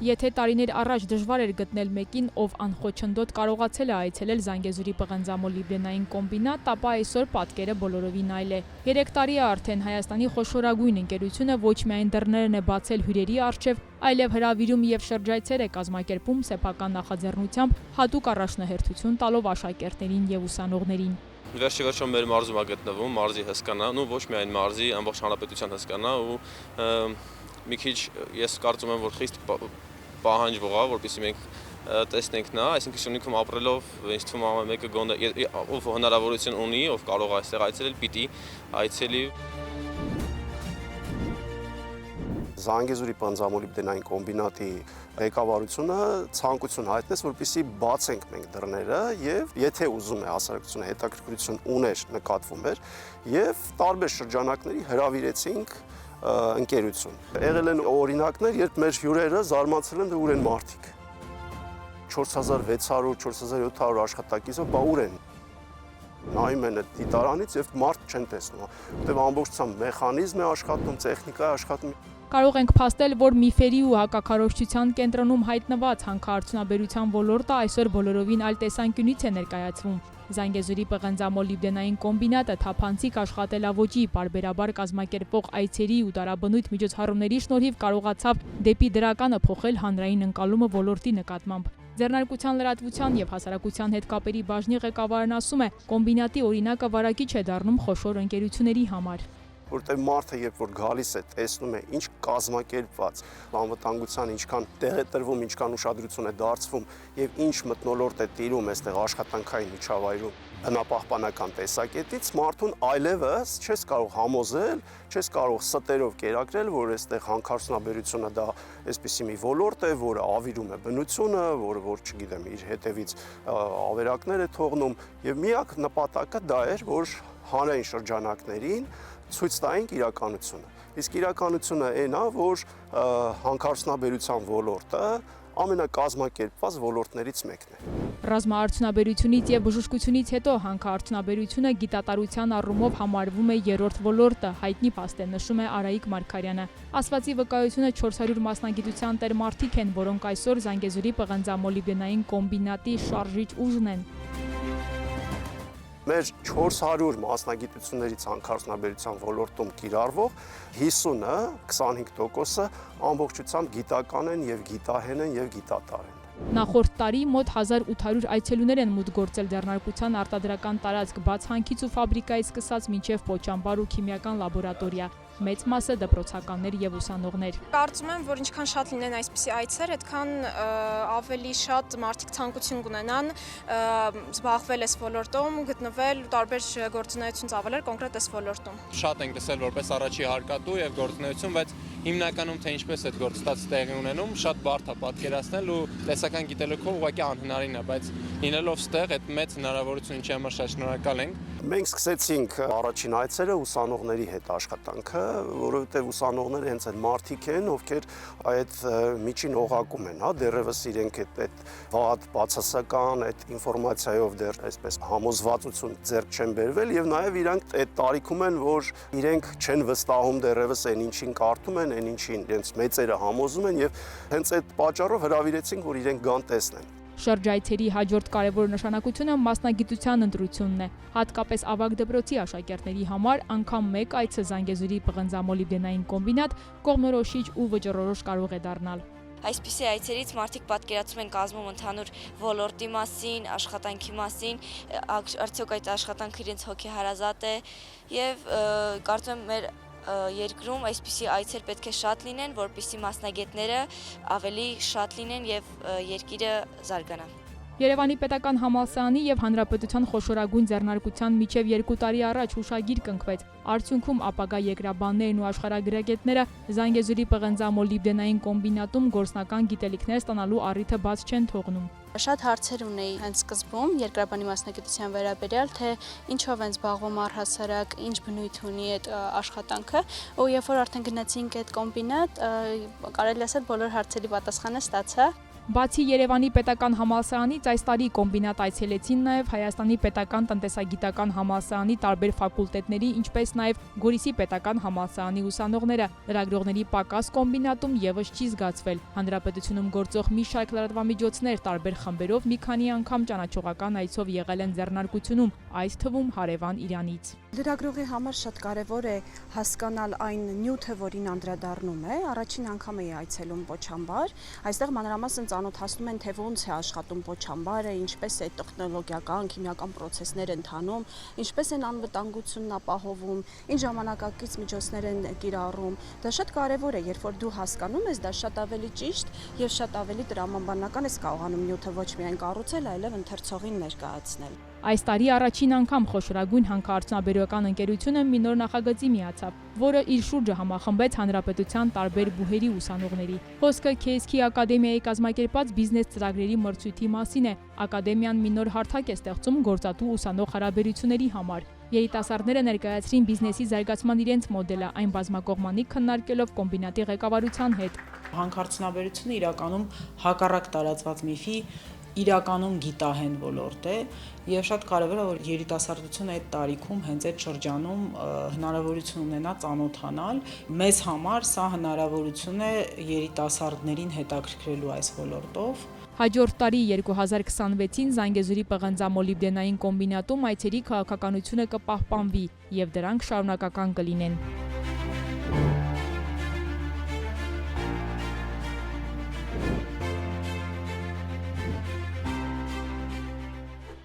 Եթե տարիներ առաջ դժվար էր գտնել մեկին, ով անխոչնդոտ կարողացել է այցելել Զանգեզուրի պղնձամոլիբդենային կոմբինատ, ապա այսօր պատկերը բոլորովին այլ է։ 3 տարի է արդեն Հայաստանի խոշորագույն ընկերությունը ոչ միայն դռներն է բացել հյուրերի առջև, այլև հրավիրում եւ շրջայցեր է կազմակերպում սեփական նախաձեռնությամբ, հատուկ առաջնահերթություն տալով աշակերտներին եւ ուսանողներին։ Վերջիվերջո մեր մարզում է գտնվում, մարզի հսկանա, ոչ միայն մարզի, ամբողջ հանրապետության հսկանա ու մի քիչ ես կարծում եմ, որ խիստ պահանջվող է, որպեսզի մենք տեսնենք նա, այսինքն Շունիկում ապրելով, ինձ թվում է մեկը գոնե ով հնարավորություն ունի, ով կարող է այստեղ այցելել, պիտի այցելի։ Զանգեզուրի պղնձամոլիբդենային կոմբինատի ղեկավարությունը ցանկություն հայտնեց, որպեսզի բացենք մենք դռները եւ եթե ուզում է հասարակությունը հետաքրքրություն ուներ, նկատվում էր եւ տարբեր շրջանակների հրավիրեցինք ընկերություն։ Եղել են օրինակներ, երբ մեր հյուրերը զարմացել են, թե ուր են մարդիկ։ 4600-4700 աշխատակիցով, բա ուր են։ Նայում են այդ դիտարանից եւ մարդ չեն տեսնում, որտեղ ամբողջությամբ մեխանիզմ է աշխատում, տեխնիկա է աշխատում։ Կարող ենք փաստել, որ միֆերի ու հակաքարոզչության կենտրոնում հայտնված հանքարդյունաբերության ոլորտը այսօր բոլորովին այլ տեսանկյունից է ներկայացվում։ Զանգեզուրի պղնձամոլիբդենային կոմբինատը թափանցիկ աշխատելավոճի պարբերաբար կազմակերպող այցերի ու տարաբնույթ միջոցառումների շնորհիվ կարողացավ դեպի դրականը փոխել հանրային ընկալումը ոլորտի նկատմամբ։ Ձեռնարկության լրատվության եւ հասարակության հետ կապերի բաժնի ղեկավարն ասում է, կոմբինատի օրինակը վարակիչ է դառնում խոշոր ընկերությունների համար։ Որտեղ մարդը երբ որ գալիս է, տեսնում է ինչ կազմակերպված, անվտանգության ինչքան տեղ է տրվում, ինչքան ուշադրություն է դարձվում եւ ինչ մթնոլորտ է տիրում այստեղ աշխատանքային միջավայրում բնապահպանական տեսակետից, մարդուն այլևս չես կարող համոզել, չես կարող ստերով կերակրել, որ այստեղ հանքարդյունաբերությունը դա այսպիսի մի ոլորտ է, որը ավիրում է բնությունը, որը որ չգիտեմ, իր հետևից ավերակներ է թողնում եւ միակ նպատակը դա էր, որ հանրային շրջանակներին ցույց տայինք իրականությունը։ Իսկ իրականությունը այն է, որ հանքարդյունաբերության ոլորտը ամենակազմակերպված ոլորտներից մեկն է։ Ռազմաարդյունաբերությունից եւ բժշկությունից հետո հանքարդյունաբերությունը գիտատարության առումով համարվում է երրորդ ոլորտը, հայտնի փաստ է նշում է Արայիկ Մարգարյանը։ Ասվածի վկայությունը 400 մասնագիտության տեր մարդիկ են, որոնք այսօր Զանգեզուրի պղնձամոլիբդենային կոմբինատի շարժիչ ուժն են։ Մեր 400 մասնագիտություններից հանքարդյունաբերության ոլորտում կիրառվող 50-ը, 25%-ը ամբողջությամբ գիտական են եւ գիտահեն են եւ գիտատար են։ Նախորդ տարի մոտ 1800 այցելուներ են մուտք գործել ձեռնարկության արտադրական տարածք բաց հանքից ու ֆաբրիկայից սկսած մինչև պոչամբար ու քիմիական լաբորատորիա։ Մեծ մասը դպրոցականներ եւ ուսանողներ։ Կարծում եմ, որ ինչքան շատ լինեն այսպիսի այցեր, այդքան ավելի շատ մարդիկ ցանկություն կունենան զբաղվել այս ոլորտում, գտնվել տարբեր գործունեություն ծավալել կոնկրետ այս ոլորտում։ Շատ ենք լսել որպես առաջի հարկատու եւ գործունեություն, բայց հիմնականում թե ինչպես այդ գործընթացը տեղի ունենում, շատ բարդ է պատկերացնել ու տեսական գիտելիքով ուղղակի անհնարին է, բայց լինելով ստեղ այդ մեծ հնարավորությունը ինչի համար շատ շնորհակալ ենք։ Մենք սկսեցինք առաջին այցերը ուսանողների հետ աշխատանքը, որովհետև ուսանողները հենց այդ մարդիկ են, ովքեր այդ միջին օղակում են, հա, դեռևս իրենք այդ վատ բացասական այդ ինֆորմացիայով դեռ այսպես համոզվածություն ձեռք չեն բերվել եւ նաեւ իրանք այդ տարիքում են, որ իրենք չեն վստահում դեռևս այն ինչին կարդում են, այն ինչին իրենց մեծերը համոզում են եւ հենց այդ պատճառով հրավիրեցինք, որ իրենք գան տեսնեն։ Շրջայցերի հաջորդ կարևոր նշանակությունը մասնագիտության ընտրությունն է։ Հատկապես ավագ դպրոցի աշակերտների համար անգամ մեկ այցը Զանգեզուրի պղնձամոլիբդենային կոմբինատ կողմնորոշիչ ու վճռորոշ կարող է դառնալ։ Այսպիսի այցերից մարդիկ պատկերացում են կազմում ընդհանուր ոլորտի մասին, աշխատանքի մասին, արդյոք այդ աշխատանքը իրենց հոգեհարազատ է եւ կարծում եմ մեր երկրում այսպիսի այցեր պետք է շատ լինեն, որպեսզի մասնագետները ավելի շատ լինեն եւ երկիրը զարգանա։ Երևանի պետական համալսարանի եւ հանրապետության խոշորագույն ձեռնարկության միջև 2 տարի առաջ հուշագիր կնքվեց։ Արդյունքում ապագա երկրաբաններն ու աշխարհագրագետները Զանգեզուրի պղնձամոլիբդենային կոմբինատում գործնական գիտելիքներ ստանալու առիթը բաց չեն թողնում։ Շատ հարցեր ունեի հենց սկզբում երկրաբանի մասնագիտության վերաբերյալ, թե ինչով են զբաղվում առհասարակ, ինչ բնույթ ունի այդ աշխատանքը, ու երբ որ արդեն գնացինք այդ կոմբինատ, կարելի ասել բոլոր հարցերի պատասխանը ստացա։ Բացի Երևանի պետական համալսարանից այս տարի կոմբինատ այցելեցին նաև Հայաստանի պետական տնտեսագիտական համալսարանի տարբեր ֆակուլտետների, ինչպես նաև Գորիսի պետական համալսարանի ուսանողները։ Լրագրողների պակաս կոմբինատում եւս չի զգացվել։ Հանրապետությունում գործող մի շարք լրատվամիջոցներ տարբեր խմբերով մի քանի անգամ ճանաչողական այցով եղել են ձեռնարկությունում, այս թվում հարևան Իրանից։ Լրագրողի համար շատ կարևոր է հասկանալ այն նյութը, որին անդրադառնում է։ Առաջին անգամ էի այցելում Պոչամբար։ Այստեղ մանրամասն ծանոթացնում են, թե ոնց է աշխատում Պոչամբարը, ինչպես է տեխնոլոգիական, քիմիական պրոցեսներ ընթանում, ինչպես են անվտանգությունն ապահովում, ինչ ժամանակակից միջոցներ են կիրառում։ Դա շատ կարևոր է, երբ որ դու հասկանում ես, դա շատ ավելի ճիշտ եւ շատ ավելի տրամաբանական ես կարողանում նյութը ոչ միայն կառուցել, այլև ընթերցողին ներկայացնել։ Այս տարի առաջին անգամ խոշորագույն հանքարդյունաբերական ընկերությունը մի նոր նախագծի միացավ, որը իր շուրջը համախմբեց հանրապետության տարբեր բուհերի ուսանողների։ Խոսքը KSK ակադեմիայի կազմակերպած բիզնես ծրագրերի մրցույթի մասին է։ Ակադեմիան մի նոր հարթակ է ստեղծում գործատու ուսանող հարաբերությունների համար։ Երիտասարդները ներկայացրին բիզնեսի զարգացման իրենց մոդելը, այն բազմակողմանի քննարկելով կոմբինատի ղեկավարության հետ։ Հանքարդյունաբերությունը իրականում հակառակ տարածված միֆի իրականում գիտահեն ոլորտ է եւ շատ կարեւոր է որ երիտասարդությունը այդ տարիքում հենց այդ շրջանում հնարավորություն ունենա ծանոթանալ մեզ համար սա հնարավորություն է երիտասարդներին հետաքրքրելու այս ոլորտով Հաջորդ տարի 2026-ին Զանգեզուրի պղնձամոլիբդենային կոմբինատում այցերի քաղաքականությունը կպահպանվի եւ դրանք շարունակական կլինեն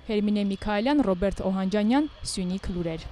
Հերմինե Միքայելյան, Ռոբերտ Օհանջանյան, Սյունիք լուրեր